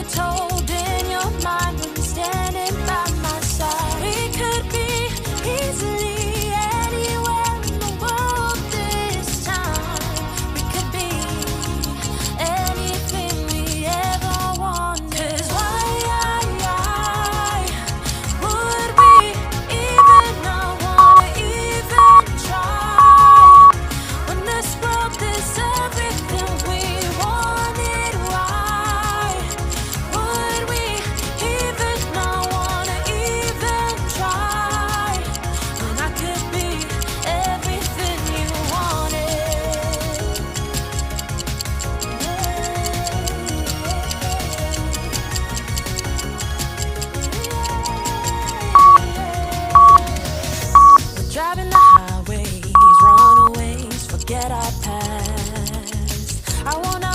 you're told in your mind when you're standing by my side. We could be easily anywhere in the world this time. We could be anything we ever wanted. 'Cause why would we even not wanna even try when this world is everything we wanted? Why would we even not wanna even try when I could be everything you wanted? We're driving the highways, runaways, forget our past. I wanna